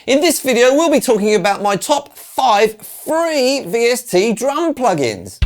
In this video, we'll be talking about my top 5 free VST drum plugins.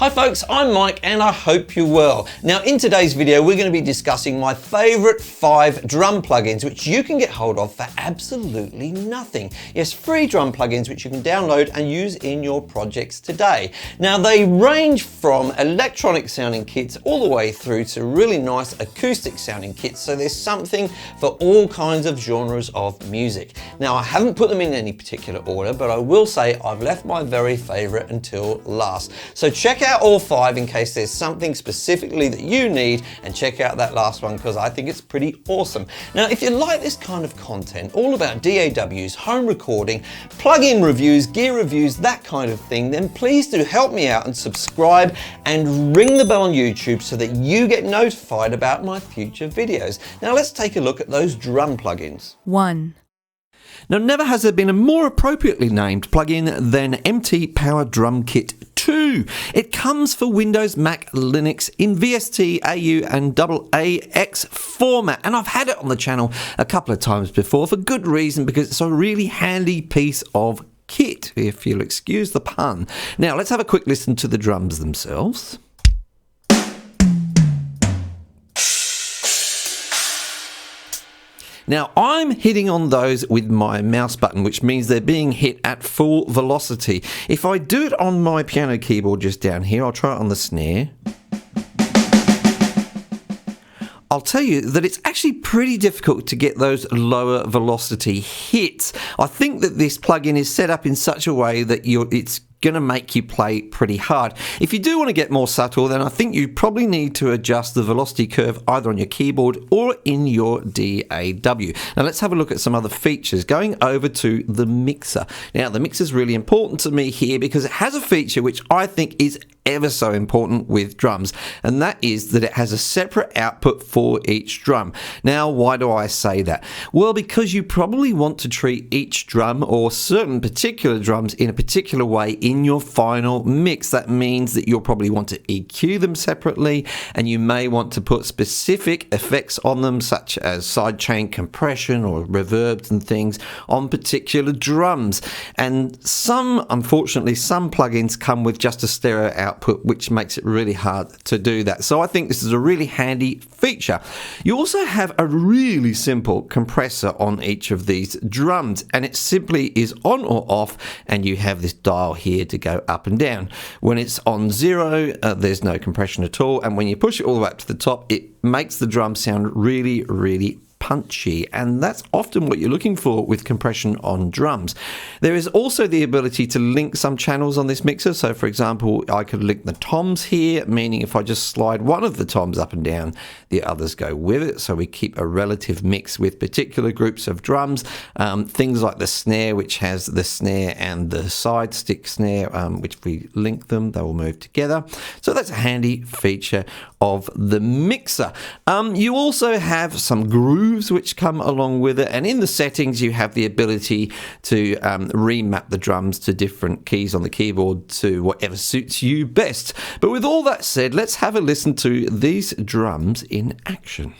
Hi folks, I'm Mike and I hope you're well. Now in today's video we're going to be discussing my favourite 5 drum plugins which you can get hold of for absolutely nothing. Yes, free drum plugins which you can download and use in your projects today. Now they range from electronic sounding kits all the way through to really nice acoustic sounding kits, so there's something for all kinds of genres of music. Now I haven't put them in any particular order, but I will say I've left my very favourite until last. So check out all 5 in case there's something specifically that you need, and check out that last one because I think it's pretty awesome. Now if you like this kind of content all about DAWs, home recording, plugin reviews, gear reviews, that kind of thing, then please do help me out and subscribe and ring the bell on YouTube so that you get notified about my future videos. Now let's take a look at those drum plugins. 1. Now, never has there been a more appropriately named plugin than MT Power Drum Kit 2. It comes for Windows, Mac, Linux in VST, AU and AAX format, and I've had it on the channel a couple of times before for good reason, because it's a really handy piece of kit, if you'll excuse the pun. Now, let's have a quick listen to the drums themselves. Now, I'm hitting on those with my mouse button, which means they're being hit at full velocity. If I do it on my piano keyboard just down here, I'll try it on the snare. I'll tell you that it's actually pretty difficult to get those lower velocity hits. I think that this plugin is set up in such a way that it's going to make you play pretty hard. If you do want to get more subtle, then I think you probably need to adjust the velocity curve either on your keyboard or in your DAW. Now let's have a look at some other features. Going over to the mixer. Now the mixer is really important to me here because it has a feature which I think is ever so important with drums, and that is that it has a separate output for each drum. Now why do I say that? Well, because you probably want to treat each drum or certain particular drums in a particular way in your final mix. That means that you'll probably want to EQ them separately, and you may want to put specific effects on them such as sidechain compression or reverbs and things on particular drums. And unfortunately some plugins come with just a stereo output, which makes it really hard to do that. So I think this is a really handy feature. You also have a really simple compressor on each of these drums, and it simply is on or off, and you have this dial here to go up and down. When it's on 0, there's no compression at all, and when you push it all the way up to the top, it makes the drum sound really, really punchy, and that's often what you're looking for with compression on drums. There is also the ability to link some channels on this mixer. So for example, I could link the toms here, meaning if I just slide one of the toms up and down, the others go with it, so we keep a relative mix with particular groups of drums. Things like the snare, which has the snare and the side stick snare, which if we link them, they will move together. So that's a handy feature of the mixer. You also have some grooves which come along with it, and in the settings you have the ability to remap the drums to different keys on the keyboard to whatever suits you best. But with all that said, let's have a listen to these drums in action.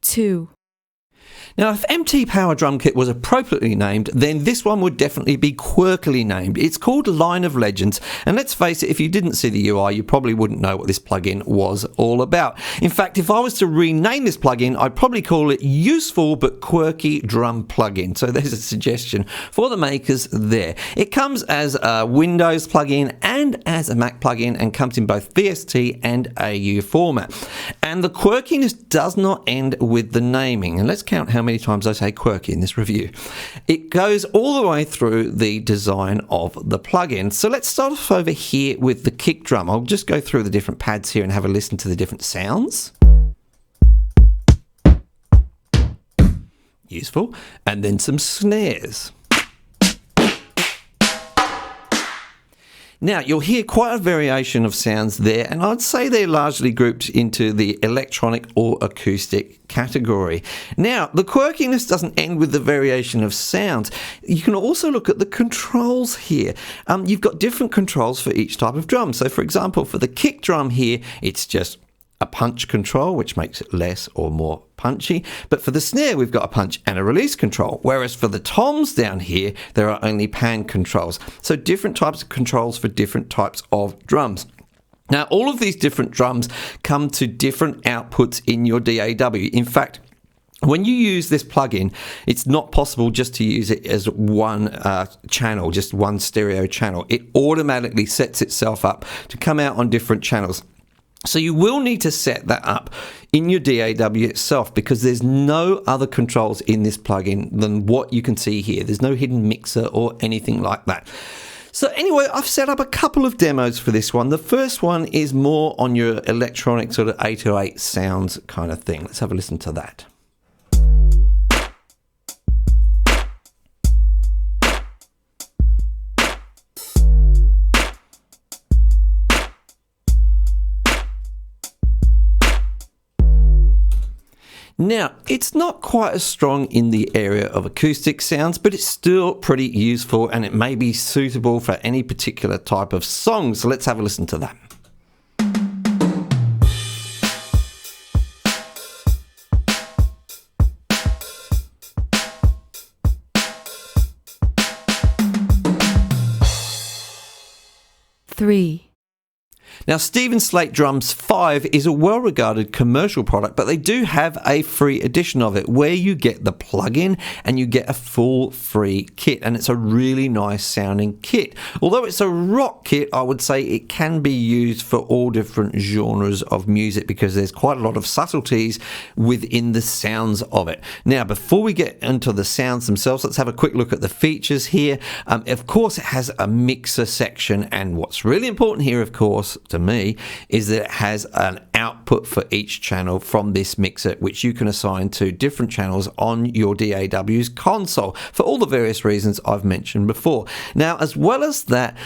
2. Now, if MT Power Drum Kit was appropriately named, then this one would definitely be quirkily named. It's called Line of Legends, and let's face it, if you didn't see the UI, you probably wouldn't know what this plugin was all about. In fact, if I was to rename this plugin, I'd probably call it Useful But Quirky Drum Plugin. So there's a suggestion for the makers there. It comes as a Windows plugin and as a Mac plugin, and comes in both VST and AU format. And the quirkiness does not end with the naming. And let's count how many times I say quirky in this review. It goes all the way through the design of the plugin. So let's start off over here with the kick drum. I'll just go through the different pads here and have a listen to the different sounds. Useful. And then some snares. Now, you'll hear quite a variation of sounds there, and I'd say they're largely grouped into the electronic or acoustic category. Now, the quirkiness doesn't end with the variation of sounds. You can also look at the controls here. You've got different controls for each type of drum. So, for example, for the kick drum here, it's just a punch control, which makes it less or more punchy. But for the snare, we've got a punch and a release control. Whereas for the toms down here, there are only pan controls. So different types of controls for different types of drums. Now, all of these different drums come to different outputs in your DAW. In fact, when you use this plugin, it's not possible just to use it as one channel, just one stereo channel. It automatically sets itself up to come out on different channels. So you will need to set that up in your DAW itself, because there's no other controls in this plugin than what you can see here. There's no hidden mixer or anything like that. So anyway, I've set up a couple of demos for this one. The first one is more on your electronic sort of 808 sounds kind of thing. Let's have a listen to that. Now, it's not quite as strong in the area of acoustic sounds, but it's still pretty useful, and it may be suitable for any particular type of song. So let's have a listen to that. Three. Now, Slate Drums 5 is a well-regarded commercial product, but they do have a free edition of it where you get the plugin and you get a full free kit, and it's a really nice sounding kit. Although it's a rock kit, I would say it can be used for all different genres of music, because there's quite a lot of subtleties within the sounds of it. Now, before we get into the sounds themselves, let's have a quick look at the features here. Of course, it has a mixer section, and what's really important here, of course, to me, is that it has an output for each channel from this mixer, which you can assign to different channels on your DAW's console for all the various reasons I've mentioned before. Now, as well as that,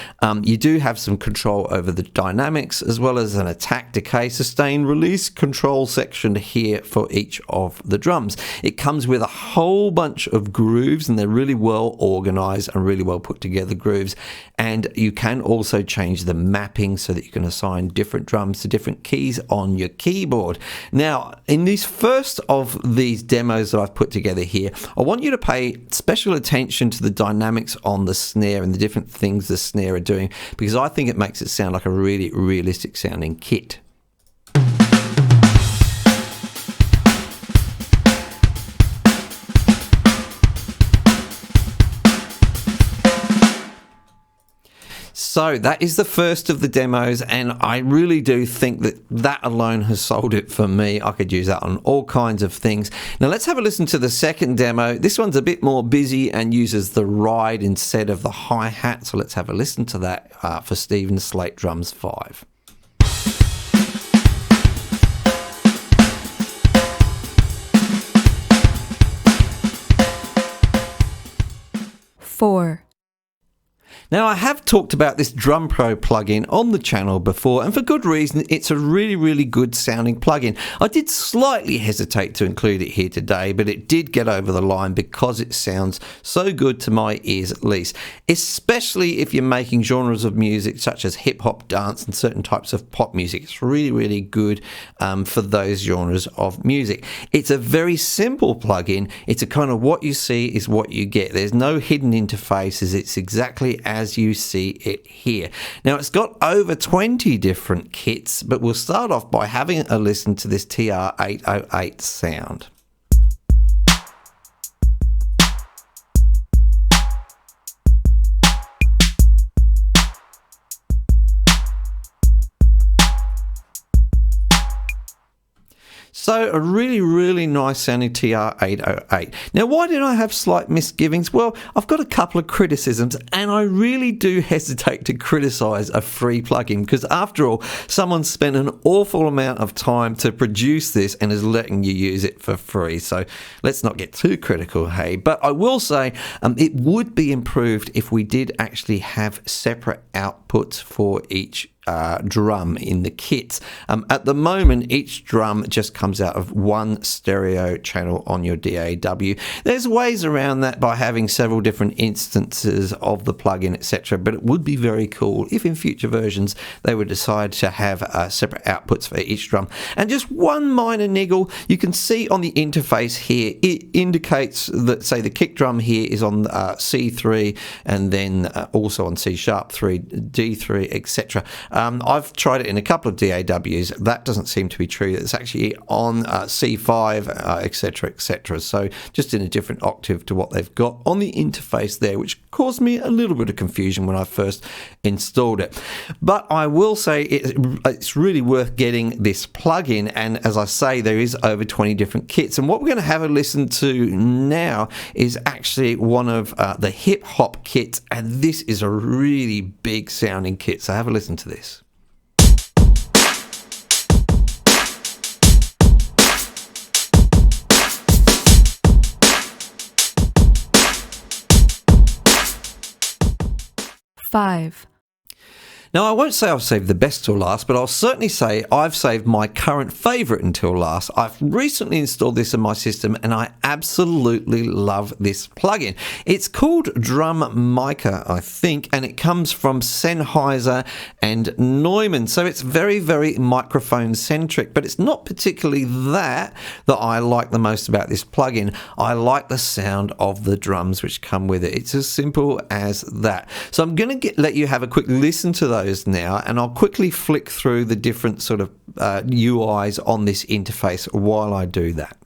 you do have some control over the dynamics, as well as an attack, decay, sustain, release control section here for each of the drums. It comes with a whole bunch of grooves, and they're really well organized and really well put together grooves. And you can also change the mapping so that you can assign different drums to different keys on your keyboard. Now, in this first of these demos that I've put together here, I want you to pay special attention to the dynamics on the snare and the different things the snare are doing, because I think it makes it sound like a really realistic sounding kit. So that is the first of the demos, and I really do think that that alone has sold it for me. I could use that on all kinds of things. Now let's have a listen to the second demo. This one's a bit more busy and uses the ride instead of the hi-hat. So let's have a listen to that for Slate Drums 5. Four. Now, I have talked about this Drum Pro plugin on the channel before, and for good reason. It's a really good sounding plugin. I did slightly hesitate to include it here today, but it did get over the line because it sounds so good to my ears, at least, especially if you're making genres of music such as hip hop, dance, and certain types of pop music. It's really good for those genres of music. It's a very simple plugin. It's a kind of what you see is what you get. There's no hidden interfaces. It's exactly as you see it here. Now, it's got over 20 different kits, but we'll start off by having a listen to this TR-808 sound. So a really, really nice sounding TR-808. Now, why did I have slight misgivings? Well, I've got a couple of criticisms, and I really do hesitate to criticize a free plugin because, after all, someone spent an awful amount of time to produce this and is letting you use it for free. So let's not get too critical, hey? But I will say it would be improved if we did actually have separate outputs for each drum in the kits. At the moment, each drum just comes out of one stereo channel on your DAW. There's ways around that by having several different instances of the plugin, etc. But it would be very cool if in future versions they would decide to have separate outputs for each drum. And just one minor niggle, you can see on the interface here, it indicates that, say, the kick drum here is on C3 and then also on C#3, D3, etc. I've tried it in a couple of DAWs. That doesn't seem to be true. It's actually on C5, etc., etc. So just in a different octave to what they've got on the interface there, which caused me a little bit of confusion when I first installed it. But I will say it's really worth getting this plugin. And as I say, there is over 20 different kits. And what we're going to have a listen to now is actually one of the hip hop kits. And this is a really big sounding kit. So have a listen to this. Five. Now, I won't say I've saved the best till last, but I'll certainly say I've saved my current favourite until last. I've recently installed this in my system and I absolutely love this plugin. It's called DrumMic'a, I think, and it comes from Sennheiser and Neumann. So it's very, very microphone centric, but it's not particularly that I like the most about this plugin. I like the sound of the drums which come with it. It's as simple as that. So I'm going to let you have a quick listen to those now, and I'll quickly flick through the different sort of UIs on this interface while I do that.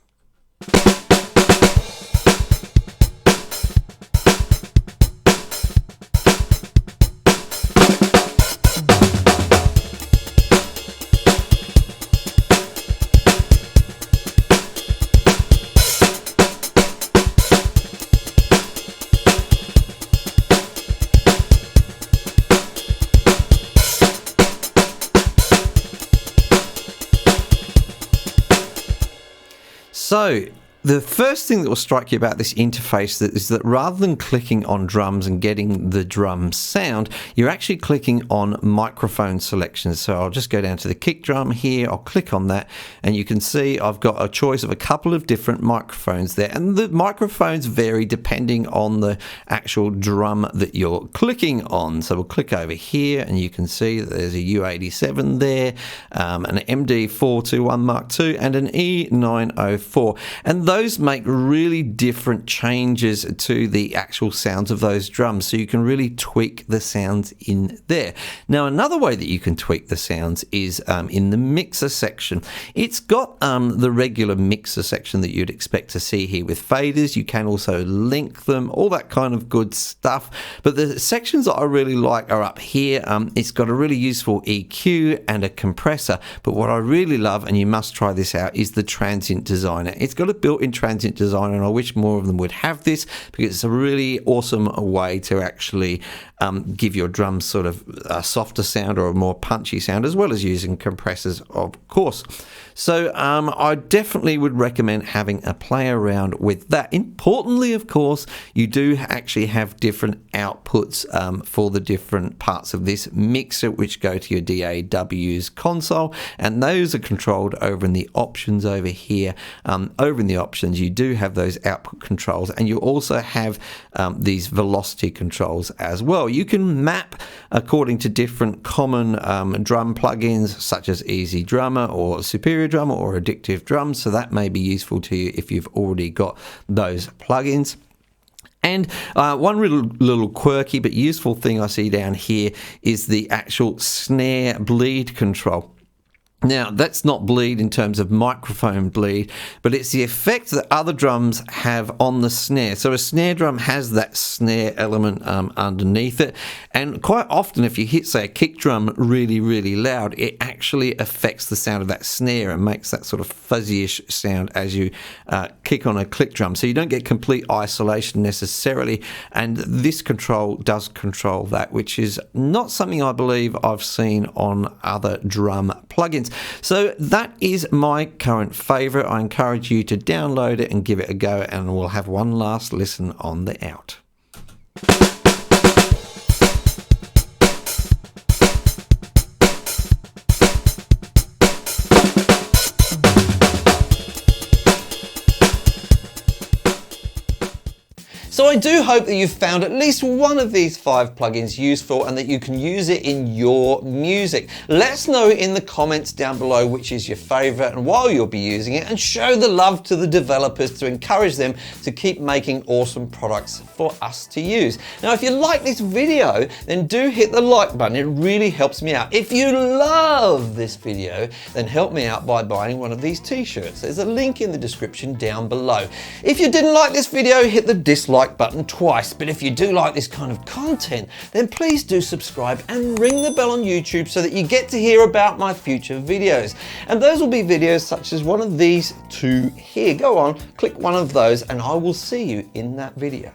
So the first thing that will strike you about this interface is that rather than clicking on drums and getting the drum sound, you're actually clicking on microphone selections. So I'll just go down to the kick drum here, I'll click on that, and you can see I've got a choice of a couple of different microphones there. And the microphones vary depending on the actual drum that you're clicking on. So we'll click over here and you can see that there's a U87 there, an MD421 Mark II, and an E904. And those make really different changes to the actual sounds of those drums, so you can really tweak the sounds in there. Now, another way that you can tweak the sounds is in the mixer section. It's got the regular mixer section that you'd expect to see here with faders. You can also link them, all that kind of good stuff. But the sections that I really like are up here. It's got a really useful EQ and a compressor. But what I really love, and you must try this out, is the transient designer. It's got a built-in transient designer, and I wish more of them would have this because it's a really awesome way to actually give your drums sort of a softer sound or a more punchy sound, as well as using compressors, of course. So I definitely would recommend having a play around with that. Importantly, of course, you do actually have different outputs for the different parts of this mixer, which go to your DAW's console, and those are controlled over in the options over here. Over in the options, you do have those output controls, and you also have these velocity controls as well. You can map according to different common drum plugins, such as Easy Drummer or Superior Drummer or Addictive Drums, so that may be useful to you if you've already got those plugins. And one little quirky but useful thing I see down here is the actual snare bleed control. Now, that's not bleed in terms of microphone bleed, but it's the effect that other drums have on the snare. So a snare drum has that snare element underneath it, and quite often if you hit, say, a kick drum really, really loud, it actually affects the sound of that snare and makes that sort of fuzzy-ish sound as you kick on a click drum. So you don't get complete isolation necessarily, and this control does control that, which is not something I believe I've seen on other drum plugins. So that is my current favorite. I encourage you to download it and give it a go, and we'll have one last listen on the out. So I do hope that you've found at least one of these 5 plugins useful and that you can use it in your music. Let us know in the comments down below which is your favorite and why you'll be using it, and show the love to the developers to encourage them to keep making awesome products for us to use. Now, if you like this video, then do hit the like button. It really helps me out. If you love this video, then help me out by buying one of these t-shirts. There's a link in the description down below. If you didn't like this video, hit the dislike button twice, but if you do like this kind of content, then please do subscribe and ring the bell on YouTube so that you get to hear about my future videos. And those will be videos such as one of these 2 here. Go on, click one of those and I will see you in that video.